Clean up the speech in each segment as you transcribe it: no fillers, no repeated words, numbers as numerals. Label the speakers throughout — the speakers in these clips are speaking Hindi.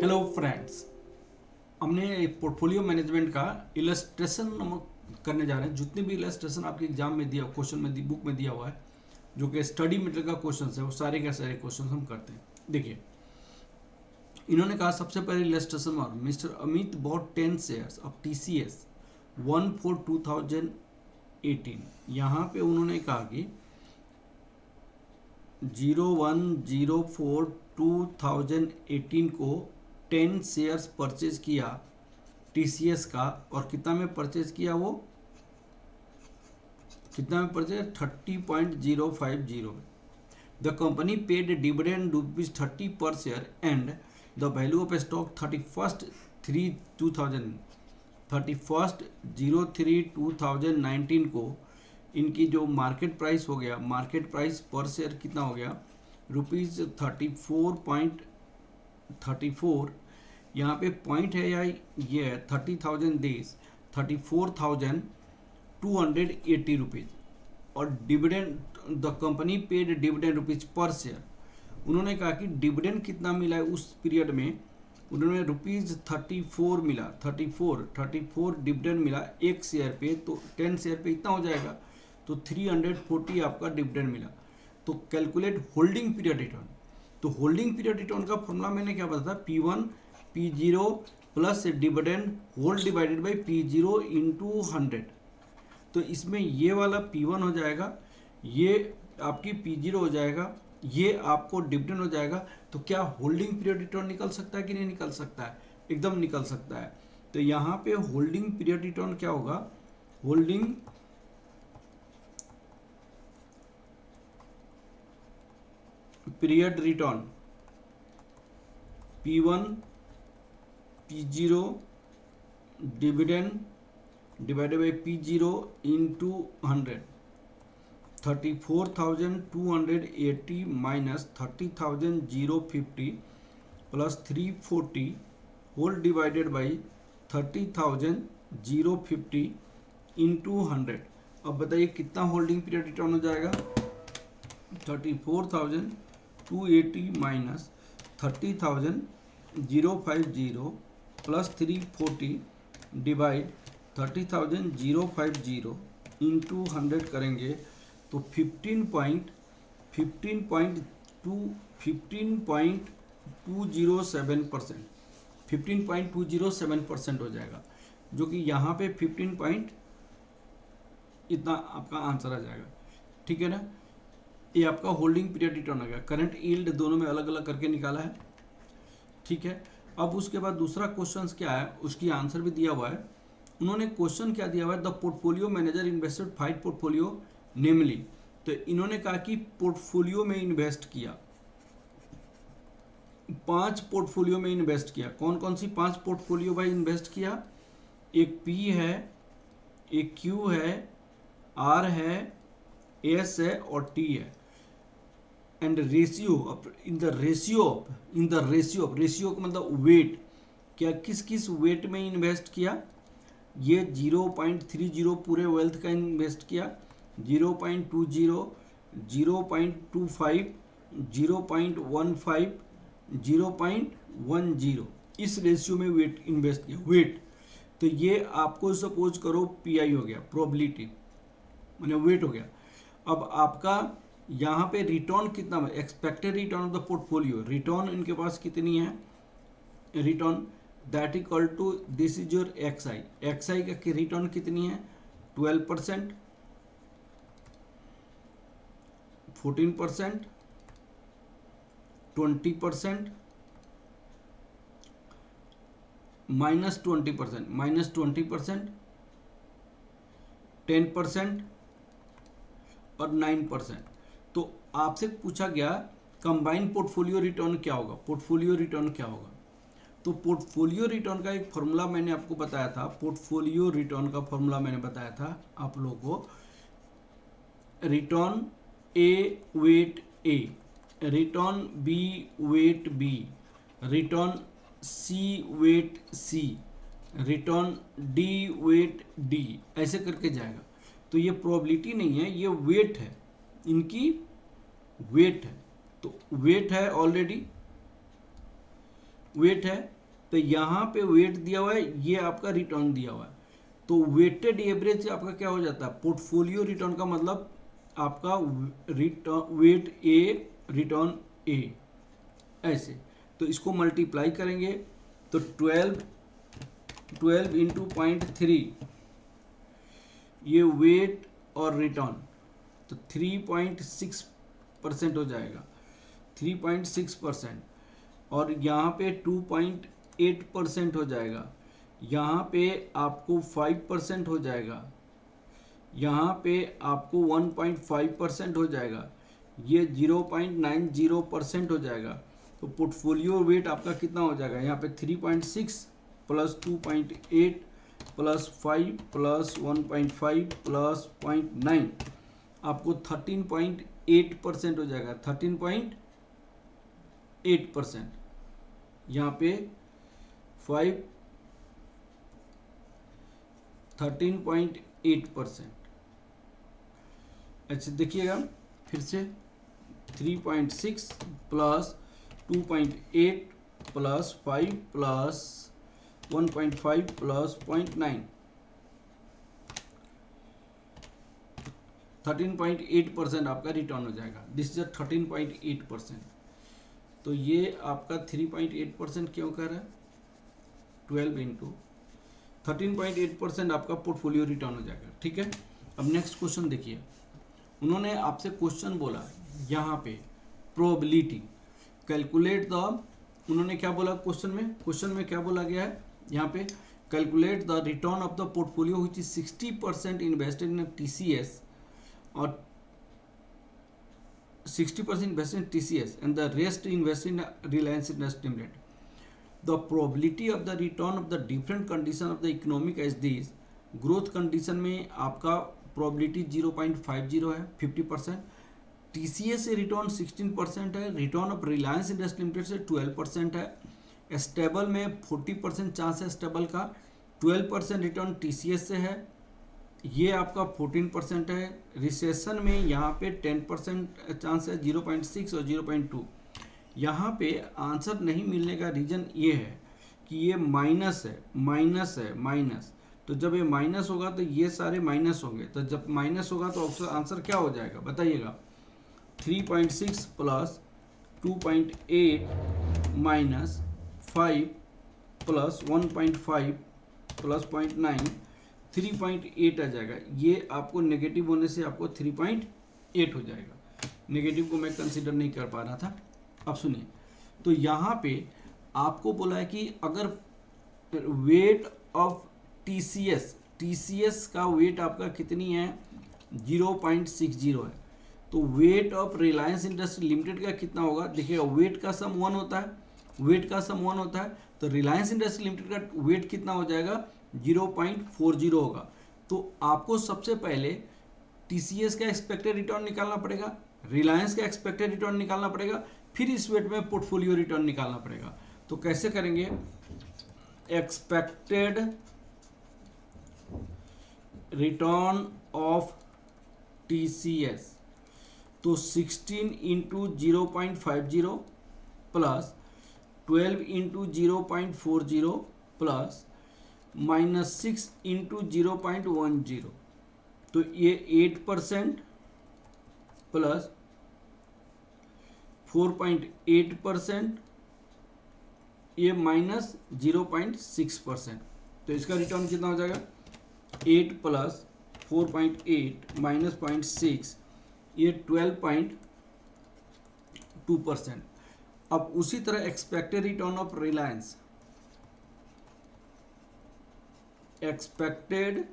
Speaker 1: हेलो फ्रेंड्स, हमने पोर्टफोलियो मैनेजमेंट का इलस्ट्रेशन करने जा रहे हैं। जितने भी इलस्ट्रेशन आपके एग्जाम में दिया, क्वेश्चन में बुक में दिया हुआ है, जो कि स्टडी मटेरियल का क्वेश्चन है, वो सारे के सारे क्वेश्चन हम करते हैं। देखिए, इन्होंने कहा सबसे पहले इलस्ट्रेशन और mister Amit bought 10 shares of TCS 1/4/2018। यहाँ पे उन्होंने कहा कि 01/04/2018 को 10 शेयर्स परचेज किया TCS का, और कितना में परचेज किया, वो कितना में परचेज, 30.050 में। द कंपनी पेड डिविडेंड ₹30 पर share and the value of stock 31/03/2019 को इनकी जो मार्केट प्राइस हो गया, मार्केट प्राइस पर शेयर कितना हो गया, ₹34.34। यहाँ पे पॉइंट है या ये है 30,000 डेज, 34,280 रुपीज़। और dividend, the company paid dividend rupees पर शेयर। उन्होंने कहा कि डिविडेंड कितना मिला है उस पीरियड में, उन्होंने ₹34 मिला, 34 डिविडेंड मिला एक शेयर पे, तो 10 शेयर पे इतना हो जाएगा, तो 340 आपका डिविडेंड मिला। तो कैलकुलेट होल्डिंग पीरियड रिटर्न। तो होल्डिंग पीरियड रिटर्न का फॉर्मूला मैंने क्या बताया, P1 P0 plus dividend whole divided by P0 into 100। तो इसमें ये वाला P1 हो जाएगा, ये आपकी P0 हो जाएगा, ये आपको डिविडेंड हो जाएगा। तो क्या होल्डिंग पीरियड रिटर्न निकल सकता है कि नहीं निकल सकता है? एकदम निकल सकता है। तो यहाँ पे होल्डिंग पीरियड रिटर्न क्या होगा, holding period return P1 P0 dividend divided by P0 into 100, 34,280 minus 30,050 plus 340 whole divided by 30,050 into 100। अब बताइए कितना होल्डिंग पीरियड रिटर्न हो जाएगा, 34,280 माइनस 30,050 प्लस 340 डिवाइड 30,050 इंटू 100 करेंगे तो 15.207% हो जाएगा, जो कि यहाँ पे 15 पॉइंट इतना आपका आंसर आ जाएगा। ठीक है ना, ये आपका होल्डिंग पीरियड रिटर्न आ गया। करंट यील्ड दोनों में अलग अलग करके निकाला है। ठीक है, अब उसके बाद दूसरा क्वेश्चन क्या है, उसकी आंसर भी दिया हुआ है। उन्होंने क्वेश्चन क्या दिया हुआ है, the portfolio manager invested 5 portfolio namely. तो इन्होंने कहा कि पोर्टफोलियो में इन्वेस्ट किया, 5 पोर्टफोलियो में इन्वेस्ट किया। कौन कौन सी 5 पोर्टफोलियो भाई इन्वेस्ट किया, एक P है, एक Q है, R है, S है और T है। And ratio, in the ratio का मतलब वेट, क्या किस किस वेट में इन्वेस्ट किया, ये 0.30 पूरे वेल्थ का इन्वेस्ट किया, 0.20, 0.25, 0.15, 0.10, इस रेशियो में वेट इन्वेस्ट किया। वेट, तो ये आपको सपोज करो PI हो गया, प्रोबेबिलिटी मैंने वेट हो गया। अब आपका यहाँ पे रिटर्न कितना है, expected return of the portfolio, return इनके पास कितनी है, return that equal to this is your XI। XI का रिटर्न कितनी है, 12%, 14%, 20%, -20%, -20%, 10% और 9%। तो आपसे पूछा गया कंबाइंड पोर्टफोलियो रिटर्न क्या होगा, पोर्टफोलियो रिटर्न क्या होगा। तो पोर्टफोलियो रिटर्न का एक फॉर्मूला मैंने आपको बताया था, पोर्टफोलियो रिटर्न का फॉर्मूला मैंने बताया था आप लोगों को, return A weight A, return B weight B, return C weight C, return D weight D, ऐसे करके जाएगा। तो ये प्रोबेबिलिटी नहीं है, ये वेट है, इनकी वेट है। तो वेट है ऑलरेडी, वेट है, तो यहाँ पे वेट दिया हुआ है, ये आपका रिटर्न दिया हुआ है। तो वेटेड एवरेज आपका क्या हो जाता है, पोर्टफोलियो रिटर्न का मतलब आपका रिटर्न वेट ए रिटर्न ए, ऐसे। तो इसको मल्टीप्लाई करेंगे तो 12 इंटू 0.3 ये वेट और रिटर्न, तो 3.6% हो जाएगा, 3.6%। और यहाँ पे 2.8% हो जाएगा, यहाँ पे आपको 5% हो जाएगा, यहाँ पे आपको 1.5% हो जाएगा, ये 0.90% हो जाएगा। तो पोर्टफोलियो वेट आपका कितना हो जाएगा, यहाँ पे 3.6 प्लस 2.8 प्लस 5 प्लस 1.5 प्लस 0.9 आपको 13.8% हो जाएगा, 13.8%। यहाँ पे 13.8%। अच्छा देखिएगा फिर से, 3.6 प्लस 2.8 प्लस 5 प्लस 1.5 प्लस 0.9, 13.8% आपका रिटर्न हो जाएगा। This is 13.8%। तो ये आपका 3.8% क्यों कर रहा है, 12 इंटू 13.8% आपका पोर्टफोलियो रिटर्न हो जाएगा। ठीक है, अब नेक्स्ट क्वेश्चन देखिए, उन्होंने आपसे क्वेश्चन बोला यहाँ पे प्रोबेबिलिटी कैलकुलेट द, उन्होंने क्या बोला क्वेश्चन में क्या बोला गया है यहाँ पे, calculate the return of the portfolio which is 60% invested in TCS और 60% invested in TCS and the rest invested in Reliance Industries Limited. The probability of the return of the different condition of the economic as this, growth condition में आपका probability 0.50 है 50%, TCS से रिटर्न 16% है, return of Reliance industry limited से 12% है, स्टेबल में 40% चांस है स्टेबल का, 12% रिटर्न TCS से है, ये आपका 14% है, रिसेशन में यहाँ पे 10% चांस है, 0.6 और 0.2। यहाँ पे आंसर नहीं मिलने का रीज़न ये है कि ये माइनस है, माइनस। तो जब ये माइनस होगा तो ये सारे माइनस होंगे, तो जब माइनस होगा तो आंसर क्या हो जाएगा बताइएगा, 3.6 प्लस 2.8 माइनस 5 प्लस 1.5 प्लस 0.9 3.8 आ जाएगा। ये आपको नेगेटिव होने से आपको 3.8 हो जाएगा, नेगेटिव को मैं कंसीडर नहीं कर पा रहा था। अब सुनिए, तो यहाँ पे आपको बोला है कि अगर वेट ऑफ टीसीएस का वेट आपका कितनी है 0.60 है, तो weight of Reliance industry limited का कितना होगा, देखिएगा वेट का सम 1 होता है, तो रिलायंस इंडस्ट्री लिमिटेड का वेट कितना हो जाएगा 0.40 होगा। तो आपको सबसे पहले टीसीएस का एक्सपेक्टेड रिटर्न निकालना पड़ेगा, रिलायंस का एक्सपेक्टेड रिटर्न निकालना पड़ेगा, फिर इस वेट में पोर्टफोलियो रिटर्न निकालना पड़ेगा। तो कैसे करेंगे, एक्सपेक्टेड रिटर्न ऑफ टीसीएस, तो 16 into 0.50 plus 12 into 0.40 plus -6 into 0.10, तो ये 8% प्लस 4.8%, ये माइनस 0.6%। तो इसका रिटर्न कितना हो जाएगा, 8 प्लस 4.8 माइनस 0.6, ये 12.2%। अब उसी तरह expected return of Reliance, expected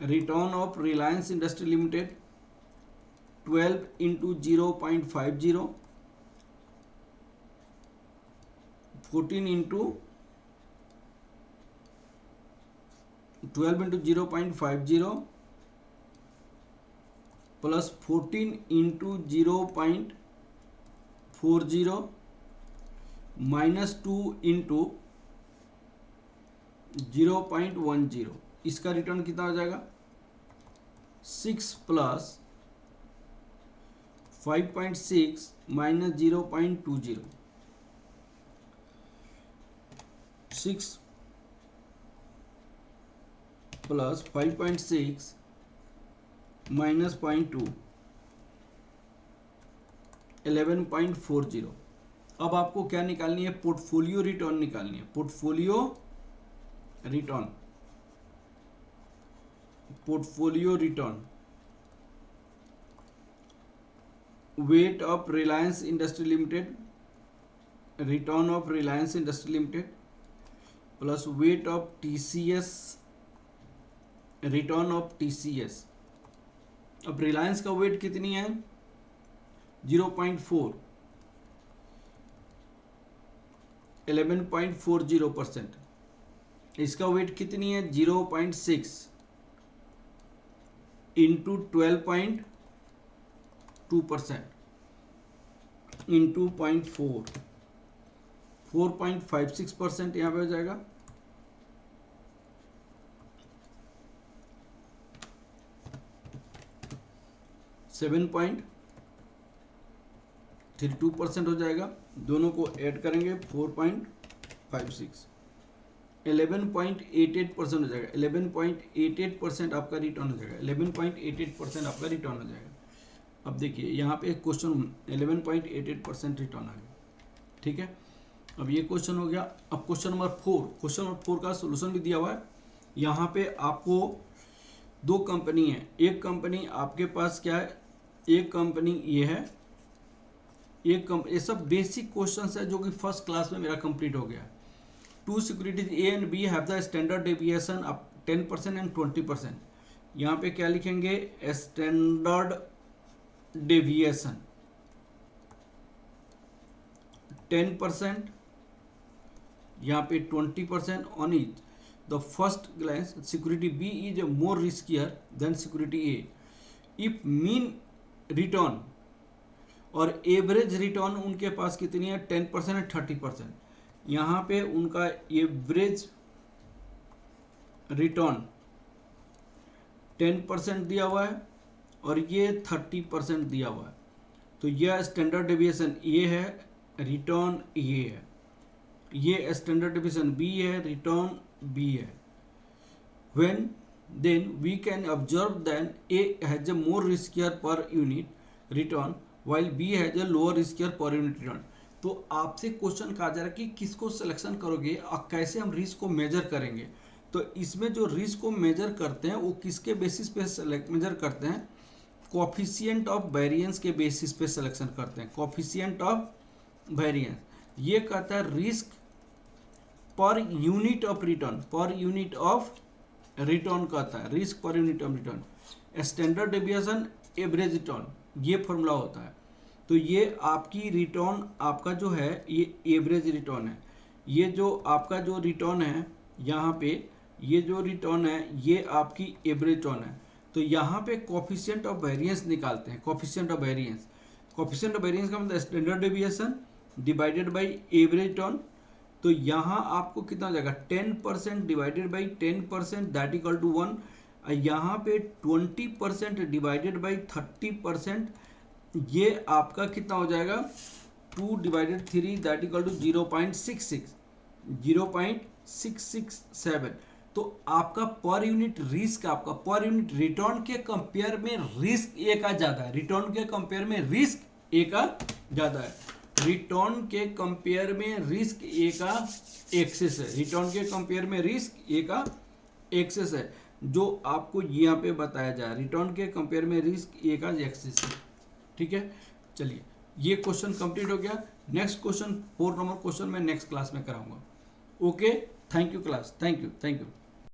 Speaker 1: return of Reliance industry limited 12 into 0.50, 14 into 12 into 0.50 plus 14 into 0.40 minus 2 into 0.10, इसका रिटर्न कितना हो जाएगा 6 प्लस 5.6 माइनस 0.20, 6 प्लस 5.6 माइनस 0.2 11.40। अब आपको क्या निकालनी है? पोर्टफोलियो रिटर्न निकालनी है। Portfolio return, portfolio return, weight of Reliance industry limited, return of Reliance industry limited plus weight of TCS, return of TCS. अब रिलायंस का वेट कितनी है? 0.4, 11.40%। इसका वेट कितनी है? 0.6 इंटू 12.2% इंटू 0.4, 4.56% यहाँ पे हो जाएगा। सेवन 7.32% हो जाएगा। दोनों को ऐड करेंगे 4.56, 11.88% हो जाएगा। 11.88% आपका रिटर्न हो जाएगा। 11.88% आपका रिटर्न हो जाएगा। अब देखिए यहाँ पे एक क्वेश्चन 11.88% रिटर्न आ गया, ठीक है। अब ये क्वेश्चन हो गया। अब क्वेश्चन नंबर 4, क्वेश्चन नंबर 4 का सोल्यूशन भी दिया हुआ है। यहाँ पे आपको दो कंपनी है। एक कंपनी आपके पास क्या है? एक कंपनी ये है, एक कंपनी, ये सब बेसिक क्वेश्चंस है जो कि फर्स्ट क्लास में मेरा कंप्लीट हो गया। Two securities A and B have the standard deviation up 10% and 20%। यहाँ पे क्या लिखेंगे? स्टैंडर्ड डेविएशन 10%, यहाँ पे 20% on each. The first glance security B is more riskier than security A if mean return और एवरेज रिटर्न उनके पास कितनी है? 10% एंड 30%। यहाँ पे उनका एवरेज रिटर्न 10% दिया हुआ है और ये 30% दिया हुआ है। तो यह स्टैंडर्ड डेविएशन ए है, रिटर्न ए है। ये स्टैंडर्ड डेविएशन बी है, रिटर्न बी है। When then we can observe that A has a more riskier per unit return while B has a lower riskier per unit return। तो आपसे क्वेश्चन कहा जा रहा है कि किसको सिलेक्शन करोगे और कैसे हम रिस्क को मेजर करेंगे। तो इसमें जो रिस्क को मेजर करते हैं वो किसके बेसिस पे मेजर करते हैं? कोफिशिएंट ऑफ वेरिएंस के बेसिस पे सिलेक्शन करते हैं। कोफिशिएंट ऑफ वेरिएंस ये कहता है risk per unit of return, per unit of return कहता है, risk per unit of return. Standard deviation, average return, ये फॉर्मूला होता है। तो ये आपकी रिटर्न, आपका जो है ये एवरेज रिटर्न है। ये जो आपका जो रिटर्न है यहाँ पे, ये जो रिटर्न है ये आपकी एवरेज रिटर्न है। तो यहाँ पे कोफिशिएंट ऑफ वेरिएंस निकालते हैं। Coefficient of variance, coefficient of variance का मतलब standard deviation divided by average return. तो यहाँ आपको कितना हो जाएगा? 10% divided by 10% that equal to 1। यहाँ पे 20% डिवाइडेड बाई 30%, ये आपका कितना हो जाएगा? 2 डिवाइडेड 3 दैट इक्वल टू 0.66, 0.667। तो आपका पर यूनिट रिस्क, आपका पर यूनिट रिटर्न के कंपेयर में रिस्क ए का ज़्यादा है। रिटर्न के कंपेयर में रिस्क ए का ज़्यादा है। रिटर्न के कंपेयर में रिस्क ए का एक्सेस है। रिटर्न के कंपेयर में रिस्क ए का एक्सेस है, जो आपको यहाँ पे बताया जाए। रिटर्न के कंपेयर में रिस्क ए का एक्सेस है, ठीक है। चलिए ये क्वेश्चन कंप्लीट हो गया। नेक्स्ट क्वेश्चन 4 नंबर क्वेश्चन मैं नेक्स्ट क्लास में कराऊंगा। Okay, thank you class, thank you.